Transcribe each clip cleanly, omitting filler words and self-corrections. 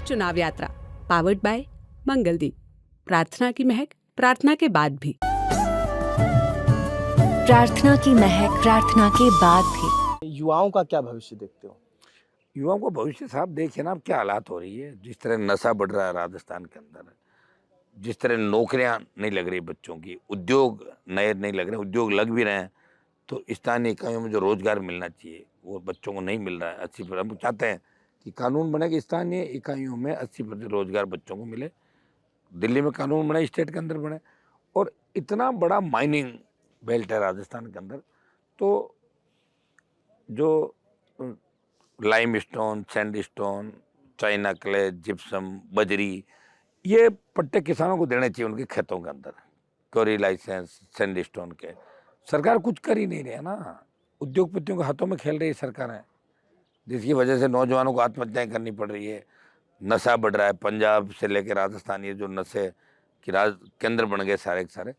चुनाव यात्रा powered by Mangaldeep. प्रार्थना की महक प्रार्थना के बाद भी। प्रार्थना की महक प्रार्थना के बाद भी। युवाओं का क्या भविष्य देखते हो? युवाओं को भविष्य साहब देखिए ना, अब क्या हालात हो रही है, जिस तरह नशा बढ़ रहा है राजस्थान के अंदर, जिस तरह नौकरियां नहीं लग रही बच्चों की, उद्योग नए नहीं लग रहे, उद्योग लग भी रहे हैं तो स्थानीय इकाइयों में जो रोजगार मिलना चाहिए वो बच्चों को नहीं मिल रहा है। 80% हम चाहते हैं कि कानून बने कि स्थानीय इकाइयों में 80% रोजगार बच्चों को मिले। दिल्ली में कानून बने, स्टेट के अंदर बने। और इतना बड़ा माइनिंग बेल्ट है राजस्थान के अंदर, तो जो lime stone, sand stone, China clay, gypsum, बजरी, ये पट्टे किसानों को देने चाहिए उनके खेतों के अंदर, क्वारी लाइसेंस सैंड स्टोन के। सरकार कुछ कर ही नहीं रही है ना, उद्योगपतियों के हाथों में खेल रही है सरकारें, जिसकी वजह से नौजवानों को आत्महत्याएं करनी पड़ रही है। नशा बढ़ रहा है, पंजाब से लेकर राजस्थान, ये जो नशे की केंद्र बन गए सारे के सारे।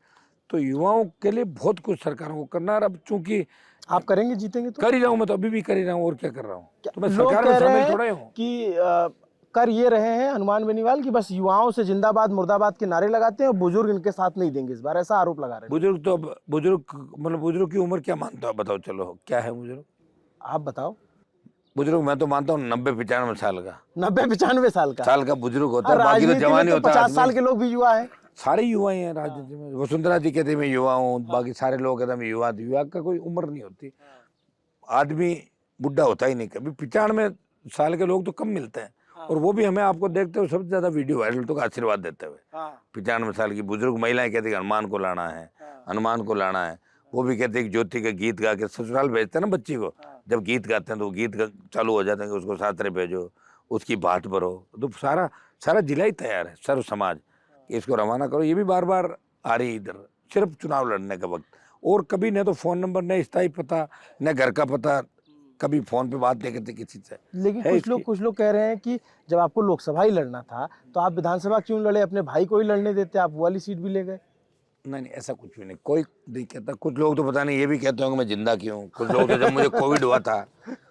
तो युवाओं के लिए बहुत कुछ सरकारों को करना है। अब चूंकि आप करेंगे, जीतेंगे तो? कर ही रहा हूँ मैं, तो अभी भी कर ही रहा हूँ, और क्या कर रहा हूँ, तो मैं लोग सरकार कह में रहे शामिल थोड़ा ही हैं हूँ कि कर ये रहे हैं हनुमान बेनीवाल की बस युवाओं से जिंदाबाद मुर्दाबाद के नारे लगाते हैं और बुजुर्ग इनके साथ नहीं देंगे, इस बार ऐसा आरोप लगा रहे हैं। बुजुर्ग तो अब बुजुर्ग की उम्र क्या मानता हो, बताओ, चलो क्या है बुजुर्ग? आप बताओ। बुजुर्ग मैं तो मानता हूँ 90-95 साल का, 90-95 साल का बुजुर्ग होता है, बाकी तो राजनीति में जवानी तो होता है। 50 साल के लोग भी युवा हैं। सारे युवा ही हैं राजनीति में। वसुंधरा जी कहते हैं मैं युवा हूँ, बाकी सारे लोग कहते हैं मैं युवा। युवा का कोई उम्र नहीं होती, आदमी बुढ़ा होता ही नहीं कभी। 95 साल के लोग तो कम मिलते हैं, और वो भी हमें आपको देखते हुए सबसे ज्यादा वीडियो वायरल तो का आशीर्वाद देते हुए। 95 साल की बुजुर्ग महिलाएं कहती है हनुमान को लाना है, हनुमान को लाना है। वो भी कहते हैं ज्योति का गीत गा के ससुराल भेजते हैं ना बच्ची को, जब गीत गाते हैं तो गीत चालू हो जाते हैं कि उसको सासरे भेजो, उसकी बात भरो। तो सारा जिला ही तैयार है, सर्व समाज, कि इसको रवाना करो। ये भी बार बार आ रही है इधर, सिर्फ चुनाव लड़ने का वक्त। और कभी न तो फोन नंबर, न स्थायी पता, न घर का पता, कभी फोन पे बात नहीं करते किसी से। लेकिन कुछ लोग कह रहे हैं कि जब आपको लोकसभा ही लड़ना था तो आप विधानसभा क्यों लड़े, अपने भाई को ही लड़ने देते, आप वो वाली सीट भी ले गए। नहीं, ऐसा कुछ भी नहीं, कोई नहीं कहता। कुछ लोग तो पता नहीं ये भी कहते होंगे मैं जिंदा क्यों हूँ। कुछ लोग तो जब मुझे कोविड हुआ था,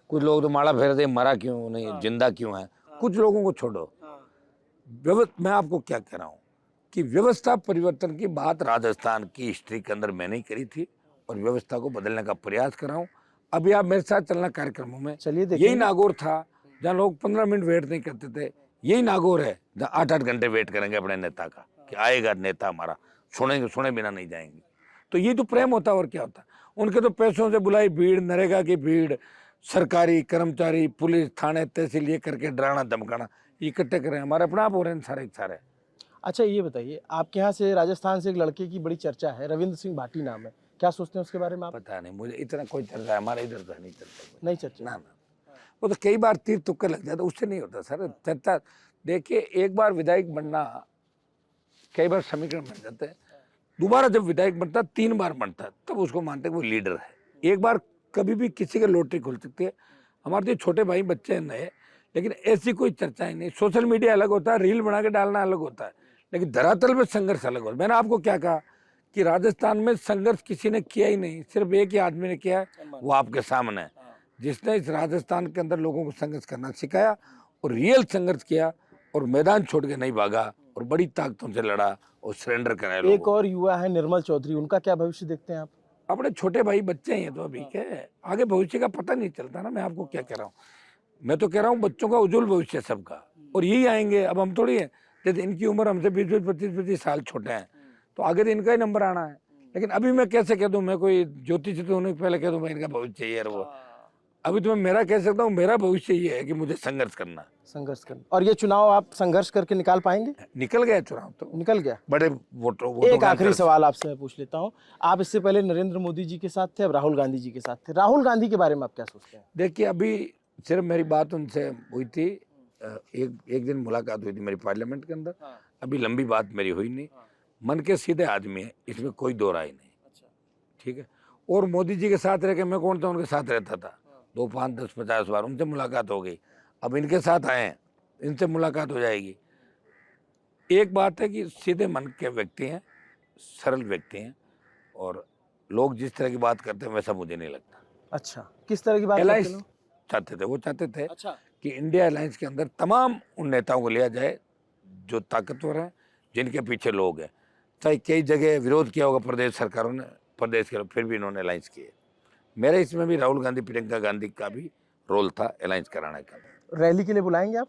कुछ लोग तो माला फेर दे मरा क्यों नहीं, जिंदा क्यों है। कुछ लोगों को छोड़ो, मैं आपको क्या कह रहा हूँ कि व्यवस्था परिवर्तन की बात राजस्थान की हिस्ट्री के अंदर मैंने ही करी थी, और व्यवस्था को बदलने का प्रयास कर रहा हूँ। अभी आप मेरे साथ चलना कार्यक्रमों में, चलिए यही नागौर था जहाँ लोग 15 मिनट वेट नहीं करते थे। यही नागौर है जहाँ 8-8 घंटे वेट करेंगे अपने नेता का, कि आएगा नेता हमारा, सुने बिना नहीं जाएंगे। तो ये तो प्रेम होता है, और क्या होता है। उनके तो पैसों से बुलाई भीड़, नरेगा की भीड़, सरकारी कर्मचारी, पुलिस, थाने, तहसील, ये करके डराना धमकाना, इकट्ठे करें, हमारे अपने आप हो रहे हैं सारे सारे। अच्छा ये बताइए, आपके यहाँ से राजस्थान से एक लड़के की बड़ी चर्चा है, रविंद्र सिंह भाटी नाम है, क्या सोचते हैं उसके बारे में आप? पता नहीं मुझे, इतना कोई चर्चा है हमारे इधर तो नहीं चलता। नहीं चर्चा? ना, वो तो कई बार तीर तुक्के लग जाता, उससे नहीं होता सर चर्चा। देखिए, एक बार विधायक बनना, कई बार समीकरण बन जाते हैं, दोबारा जब विधायक बनता 3 बार बनता है, तब उसको मानते हैं वो लीडर है। एक बार कभी भी किसी की लॉटरी खुल सकती है। हमारे तो छोटे भाई बच्चे हैं नए, लेकिन ऐसी कोई चर्चा ही नहीं। सोशल मीडिया अलग होता है, रील बना के डालना अलग होता है, लेकिन धरातल में संघर्ष अलग होता है। मैंने आपको क्या कहा कि राजस्थान में संघर्ष किसी ने किया ही नहीं, सिर्फ एक ही आदमी ने किया है, वो आपके सामने है, जिसने इस राजस्थान के अंदर लोगों को संघर्ष करना सिखाया और रियल संघर्ष किया, और मैदान छोड़ के नहीं भागा, और बड़ी ताकतों से लड़ा और सरेंडर कराया। एक और युवा है निर्मल चौधरी, उनका क्या भविष्य देखते हैं आप? अपने छोटे भाई बच्चे हैं तो अभी के आगे भविष्य का पता नहीं चलता ना। मैं आपको क्या कह रहा हूँ, मैं तो कह रहा हूँ बच्चों का उज्जवल भविष्य सबका, और यही आएंगे। अब हम थोड़ी है, जैसे इनकी उम्र हमसे 20-25 साल छोटे हैं, तो आगे तो इनका ही नंबर आना है। लेकिन अभी मैं कैसे कह दूं, मैं कोई ज्योतिष तो होने पहले कह दूं मैं इनका भविष्य ये है वो। अभी तो मैं मेरा कह सकता हूँ, मेरा भविष्य ये है कि मुझे संघर्ष करना। और ये चुनाव आप संघर्ष करके निकाल पाएंगे? निकल गया चुनाव, तो निकल गया बड़े वोटों। एक आखिरी सवाल आपसे मैं पूछ लेता हूँ, आप इससे पहले नरेंद्र मोदी जी के साथ थे, अब राहुल गांधी जी के साथ थे, राहुल गांधी के बारे में आप क्या सोचते हैं? देखिए, अभी सिर्फ मेरी बात उनसे हुई थी, एक दिन मुलाकात हुई थी मेरी पार्लियामेंट के अंदर। अभी लंबी बात मेरी हुई नहीं। मन के सीधे आदमी है, इसमें कोई दो राय नहीं, ठीक है। और मोदी जी के साथ रह के मैं कौन था, उनके साथ रहता था 2, 5, 10, 50 बार, उनसे मुलाकात हो गई। अब इनके साथ आए हैं, इनसे मुलाकात हो जाएगी। एक बात है कि सीधे मन के व्यक्ति हैं, सरल व्यक्ति हैं, और लोग जिस तरह की बात करते हैं वैसा मुझे नहीं लगता। अच्छा, किस तरह की बात करते हैं? चाहते थे, वो चाहते थे कि इंडिया अलायंस के अंदर तमाम उन नेताओं को लिया जाए जो ताकतवर हैं, जिनके पीछे लोग हैं। चाहे कई जगह विरोध किया होगा प्रदेश सरकारों ने, प्रदेश के लोग, फिर भी इन्होंने अलायंस किए। मेरे इसमें भी राहुल गांधी प्रियंका गांधी का भी रोल था अलायंस कराने का। रैली के लिए बुलाएंगे आप?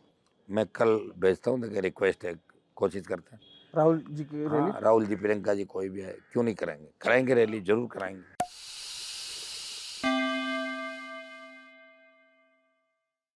मैं कल भेजता हूँ, देखिए रिक्वेस्ट है, कोशिश करते हैं। राहुल जी की रैली? हाँ, राहुल जी, प्रियंका जी, कोई भी है, क्यों नहीं कराएंगे, कराएंगे रैली, जरूर कराएंगे।